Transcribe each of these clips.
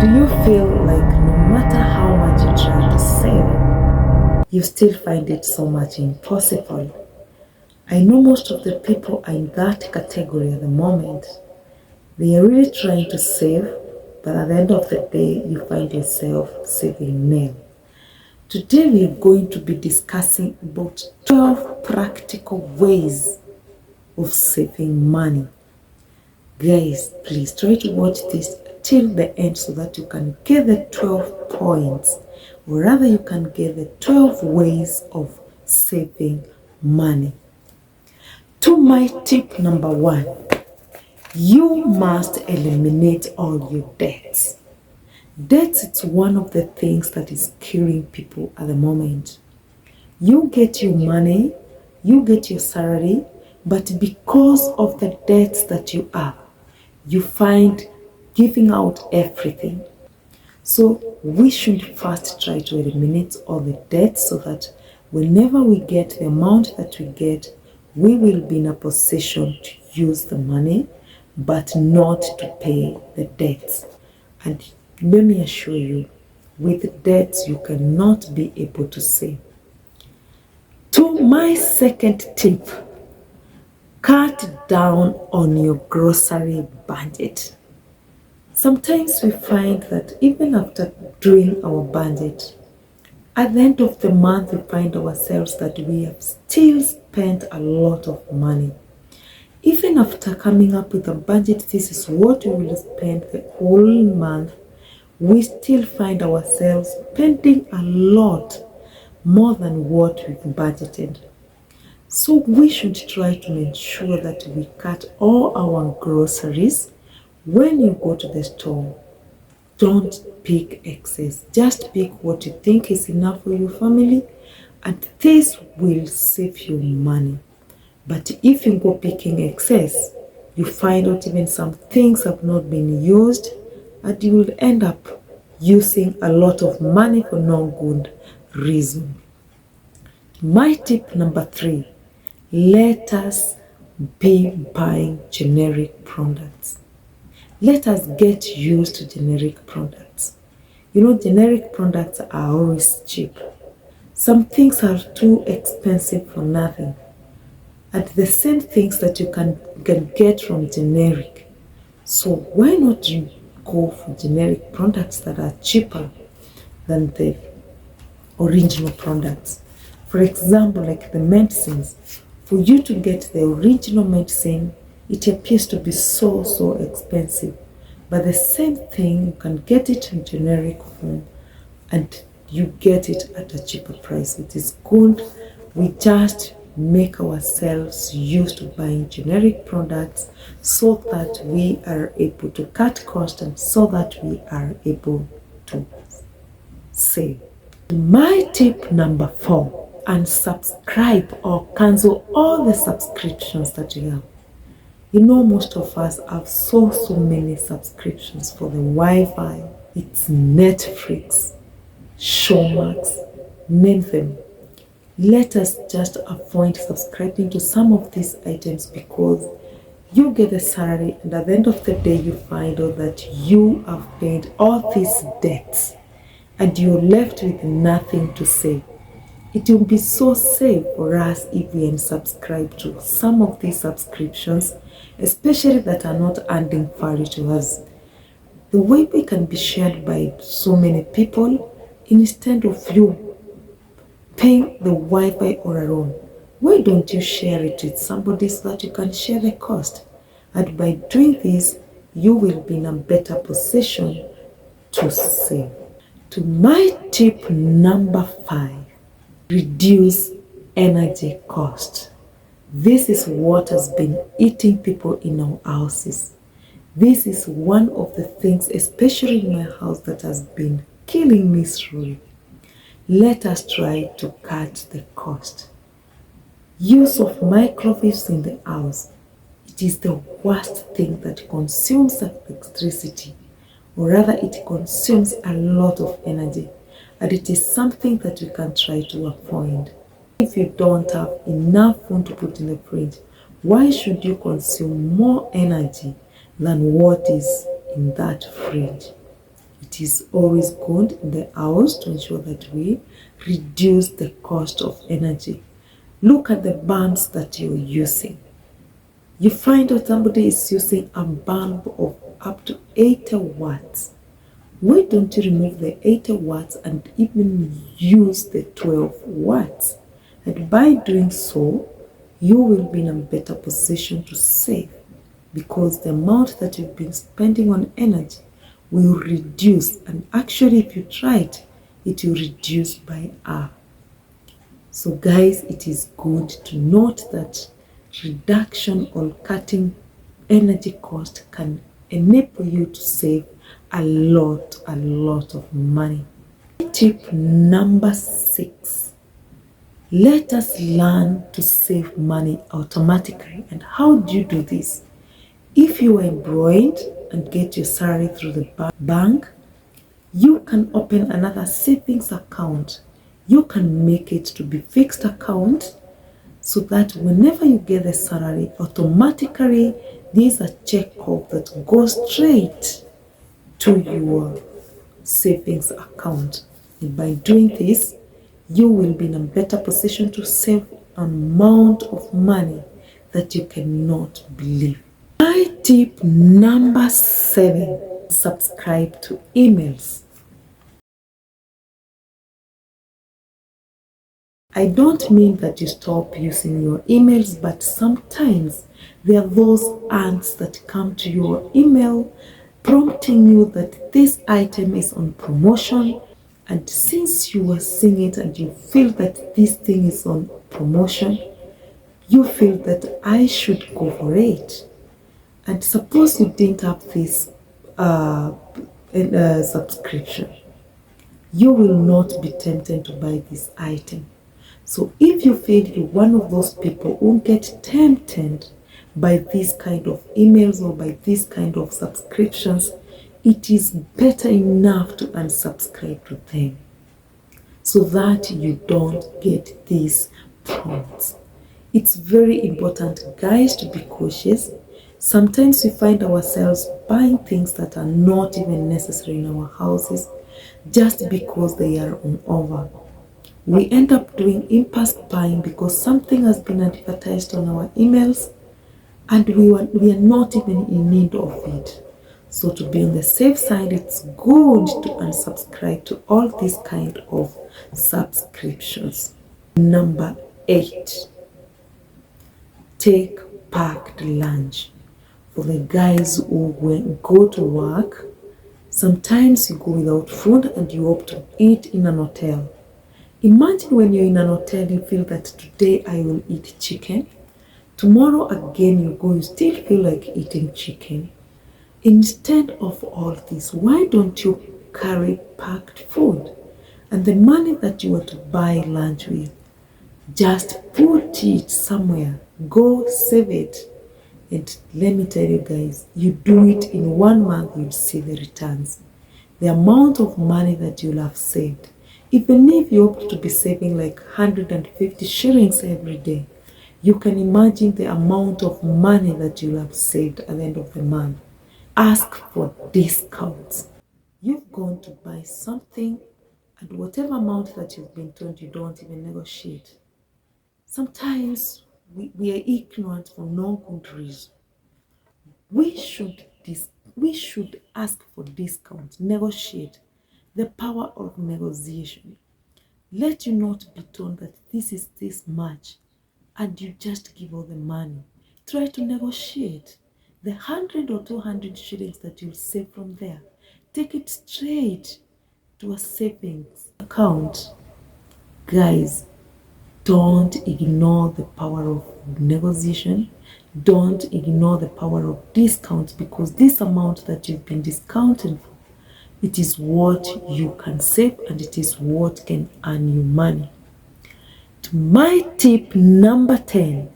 Do you feel like no matter how much you try to save, you still find it so much impossible? I know most of the people are in that category at the moment. They are really trying to save, but at the end of the day, you find yourself saving nil. Today we are going to be discussing about 12 practical ways of saving money. Guys, please try to watch this till the end so that you can get the 12 points, or rather you can get the 12 ways of saving money. To my tip number 1, you must eliminate all your debts. Debts is one of the things that is killing people at the moment. You get your money, you get your salary, but because of the debts that you have, you find giving out everything. So we should first try to eliminate all the debts so that whenever we get the amount that we get, we will be in a position to use the money, but not to pay the debts. And let me assure you, with debts, you cannot be able to save. To my second tip, cut down on your grocery budget. Sometimes we find that even after doing our budget, at the end of the month, we find ourselves that we have still spent a lot of money. Even after coming up with a budget, this is what we will spend the whole month, we still find ourselves spending a lot more than what we've budgeted. So we should try to ensure that we cut all our groceries. When you go to the store, don't pick excess. Just pick what you think is enough for your family, and this will save you money. But if you go picking excess, you find out even some things have not been used, and you will end up using a lot of money for no good reason. My tip number 3, let us be buying generic products. Let us get used to generic products. You know, generic products are always cheap. Some things are too expensive for nothing. And the same things that you can get from generic. So why not you go for generic products that are cheaper than the original products? For example, like the medicines. For you to get the original medicine, it appears to be so expensive. But the same thing, you can get it in generic form and you get it at a cheaper price. It is good. We just make ourselves used to buying generic products so that we are able to cut costs and so that we are able to save. My tip number 4, unsubscribe or cancel all the subscriptions that you have. You know, most of us have so many subscriptions for the Wi-Fi. It's Netflix, Showmax, name them. Let us just avoid subscribing to some of these items because you get a salary and at the end of the day you find out that you have paid all these debts and you're left with nothing to save. It will be so safe for us if we unsubscribe to some of these subscriptions, especially that are not adding value to us. The Wi-Fi can be shared by so many people instead of you paying the Wi-Fi all alone. Why don't you share it with somebody so that you can share the cost? And by doing this, you will be in a better position to save. To my tip number 5, reduce energy cost. This is what has been eating people in our houses. This is one of the things, especially in my house, that has been killing me slowly. Let us try to cut the cost. Use of microwaves in the house. It is the worst thing that consumes electricity, or rather it consumes a lot of energy, and it is something that we can try to avoid. If you don't have enough food to put in the fridge, why should you consume more energy than what is in that fridge? It is always good in the house to ensure that we reduce the cost of energy. Look at the bulbs that you're using. You find that somebody is using a bulb of up to 80 watts. Why don't you remove the 80 watts and even use the 12 watts? And by doing so, you will be in a better position to save, because the amount that you've been spending on energy will reduce, and actually if you try it will reduce by half. So guys, it is good to note that reduction or cutting energy cost can enable you to save a lot of money. Tip number 6. Let us learn to save money automatically. And how do you do this? If you are employed and get your salary through the bank, you can open another savings account. You can make it to be fixed account, so that whenever you get the salary, automatically there's a check off that goes straight to your savings account. And by doing this, you will be in a better position to save an amount of money that you cannot believe. My tip number 7, subscribe to emails. I don't mean that you stop using your emails, but sometimes there are those ads that come to your email prompting you that this item is on promotion, and since you are seeing it and you feel that this thing is on promotion, you feel that I should go for it. And suppose you didn't have this subscription, you will not be tempted to buy this item. So if you feel you're one of those people who get tempted by this kind of emails or by this kind of subscriptions, it is better enough to unsubscribe to them, so that you don't get these prompts. It's very important, guys, to be cautious. Sometimes we find ourselves buying things that are not even necessary in our houses just because they are on offer. We end up doing impulse buying because something has been advertised on our emails and we are not even in need of it. So to be on the safe side, it's good to unsubscribe to all these kind of subscriptions. Number 8, take packed lunch. For the guys who go to work, sometimes you go without food and you opt to eat in an hotel. Imagine when you're in an hotel, you feel that today I will eat chicken. Tomorrow again you go, you still feel like eating chicken. Instead of all this, why don't you carry packed food? And the money that you want to buy lunch with, just put it somewhere. Go save it. And let me tell you guys, you do it in 1 month, you'll see the returns. The amount of money that you'll have saved. Even if you opt to be saving like 150 shillings every day, you can imagine the amount of money that you'll have saved at the end of the month. Ask for discounts. You've gone to buy something, and whatever amount that you've been told, you don't even negotiate. Sometimes we are ignorant for no good reason. We should ask for discounts, negotiate. The power of negotiation. Let you not be told that this is this much and you just give all the money. Try to negotiate. The 100 or 200 shillings that you'll save from there, take it straight to a savings account. Guys, don't ignore the power of negotiation. Don't ignore the power of discounts, because this amount that you've been discounted for, it is what you can save and it is what can earn you money. My tip number 10,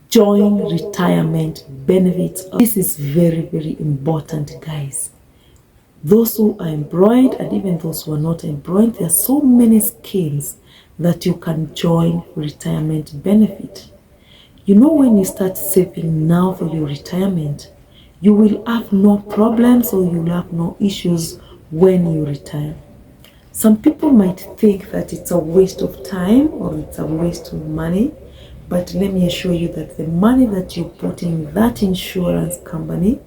join retirement benefits. This is very important, guys. Those who are employed and even those who are not employed, there are so many schemes that you can join retirement benefit. You know, when you start saving now for your retirement, you will have no problems or you will have no issues when you retire. Some people might think that it's a waste of time or it's a waste of money, but let me assure you that the money that you put in that insurance company,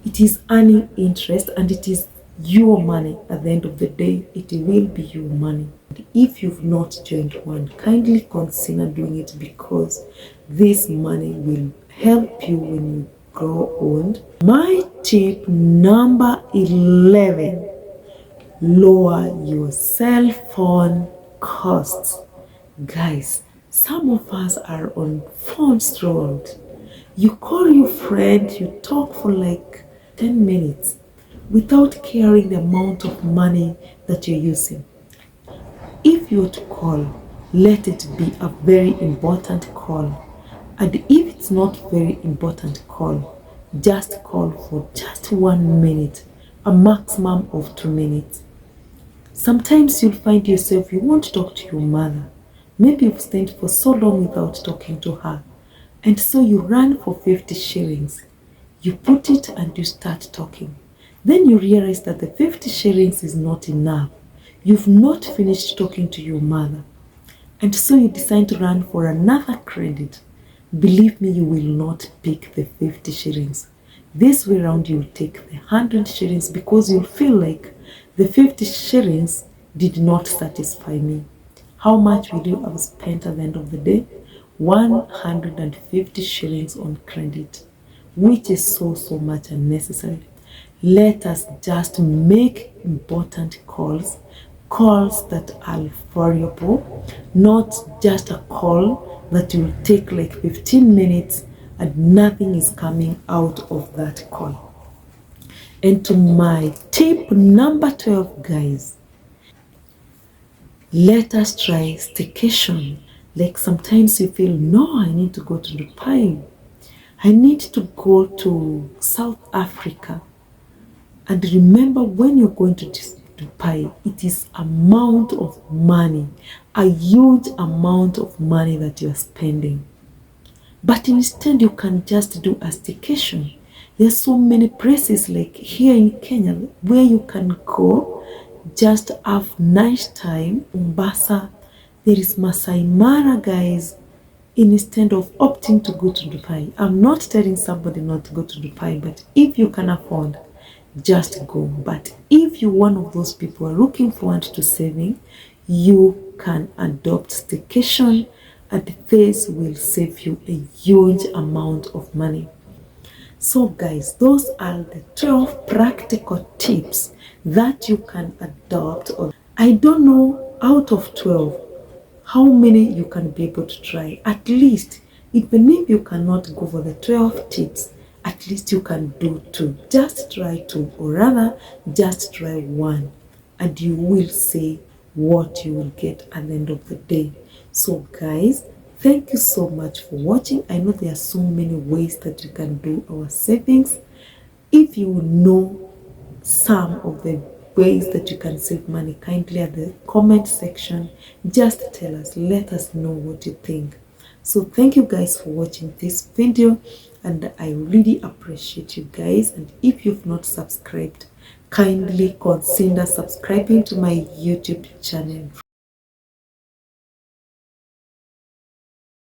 it is earning interest and it is your money. At the end of the day, it will be your money. If you've not joined one, kindly consider doing it, because this money will help you when you grow old. My tip number 11: lower your cell phone costs. Guys, some of us are on phones throughout. You call your friend, you talk for like 10 minutes without caring the amount of money that you're using. If you're to call, let it be a very important call. And if it's not very important call, just call for just 1 minute, a maximum of 2 minutes. Sometimes you'll find yourself, you want to talk to your mother. Maybe you've stayed for so long without talking to her. And so you run for 50 shillings. You put it and you start talking. Then you realize that the 50 shillings is not enough. You've not finished talking to your mother. And so you decide to run for another credit. Believe me, you will not pick the 50 shillings. This way around, you'll take the 100 shillings because you'll feel like the 50 shillings did not satisfy me. How much will you have spent at the end of the day? 150 shillings on credit, which is so much unnecessary. Let us just make important calls that are valuable, not just a call that will take like 15 minutes and nothing is coming out of that call. And to my tip number 12, guys, let us try staycation. Like sometimes you feel, no, I need to go to Dubai. I need to go to South Africa. And remember, when you're going to Dubai, it is amount of money, a huge amount of money that you're spending. But instead, you can just do a staycation. There's so many places like here in Kenya where you can go, just have nice time. Mombasa, there is Masai Mara, guys. Instead of opting to go to Dubai, I'm not telling somebody not to go to Dubai, but if you can afford, just go. But if you're one of those people who are looking forward to saving, you can adopt staycation, and this will save you a huge amount of money. So guys, those are the 12 practical tips that you can adopt. I don't know, out of 12, how many you can be able to try. At least, even if you cannot go for the 12 tips, at least you can do 2. Just try 2, or rather, just try 1, and you will see what you will get at the end of the day. So guys, thank you so much for watching. I know there are so many ways that you can do our savings. If you know some of the ways that you can save money, kindly at the comment section, just tell us, let us know what you think. So thank you guys for watching this video, and I really appreciate you guys. And if you've not subscribed, kindly consider subscribing to my YouTube channel.